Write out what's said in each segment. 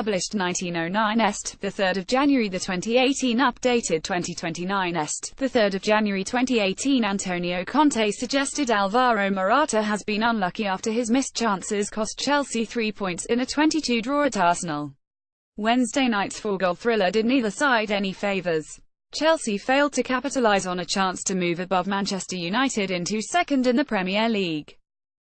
published 1909 est, 3 January 2018 updated 2029 est, 3 January 2018 Antonio Conte suggested Alvaro Morata has been unlucky after his missed chances cost Chelsea 3 points in a 22 draw at Arsenal. Wednesday night's four-goal thriller did neither side any favours. Chelsea failed to capitalise on a chance to move above Manchester United into second in the Premier League.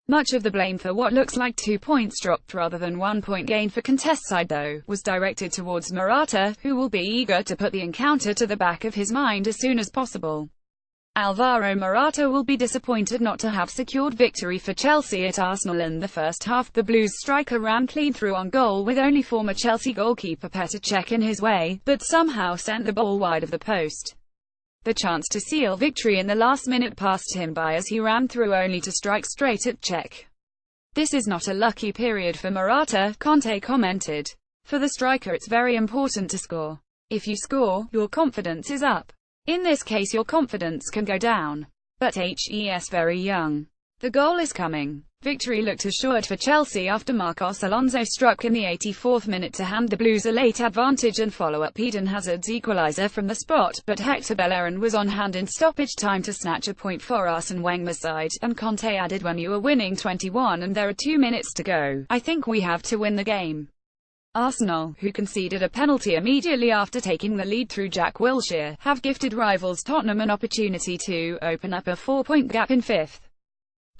Much of the blame for what looks like 2 points dropped rather than 1 point gain for Conte's side, though, was directed towards Morata, who will be eager to put the encounter to the back of his mind as soon as possible. Alvaro Morata will be disappointed not to have secured victory for Chelsea at Arsenal in the first half. The Blues striker ran clean through on goal with only former Chelsea goalkeeper Petr Cech in his way, but somehow sent the ball wide of the post. The chance to seal victory in the last minute passed him by as he ran through only to strike straight at Cech. "This is not a lucky period for Morata," Conte commented. "For the striker it's very important to score. If you score, your confidence is up. In this case your confidence can go down. But he's very young. The goal is coming." Victory looked assured for Chelsea after Marcos Alonso struck in the 84th minute to hand the Blues a late advantage and follow up Eden Hazard's equaliser from the spot, but Hector Bellerin was on hand in stoppage time to snatch a point for Arsene Wenger's side, and Conte added, "When you are winning 21 and there are 2 minutes to go, I think we have to win the game." Arsenal, who conceded a penalty immediately after taking the lead through Jack Wilshere, have gifted rivals Tottenham an opportunity to open up a 4-point gap in fifth.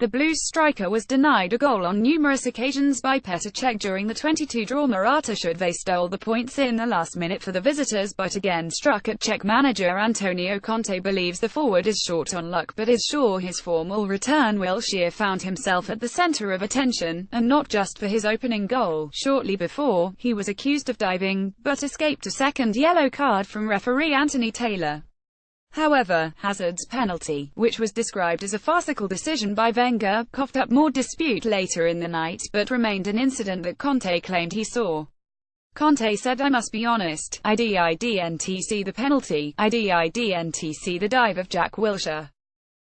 The Blues striker was denied a goal on numerous occasions by Petr Cech during the 22 draw. Morata should they stole the points in the last minute for the visitors, but again struck at Cech. Manager Antonio Conte believes the forward is short on luck but is sure his form will return. Wilshere found himself at the centre of attention, and not just for his opening goal. Shortly before, he was accused of diving, but escaped a second yellow card from referee Anthony Taylor. However, Hazard's penalty, which was described as a farcical decision by Wenger, coughed up more dispute later in the night, but remained an incident that Conte claimed he saw. Conte said, "I must be honest, I didn't see the penalty, I didn't see the dive of Jack Wilshere.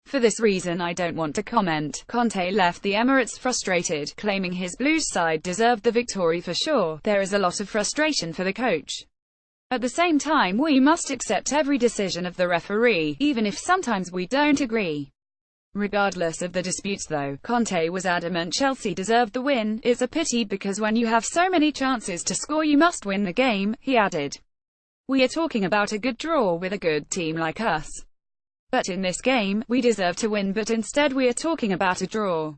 For this reason I don't want to comment." Conte left the Emirates frustrated, claiming his Blues side deserved the victory for sure. "There is a lot of frustration for the coach. At the same time we must accept every decision of the referee, even if sometimes we don't agree." Regardless of the disputes though, Conte was adamant Chelsea deserved the win. "It's a pity because when you have so many chances to score you must win the game," he added. "We are talking about a good draw with a good team like us. But in this game, we deserve to win, but instead we are talking about a draw."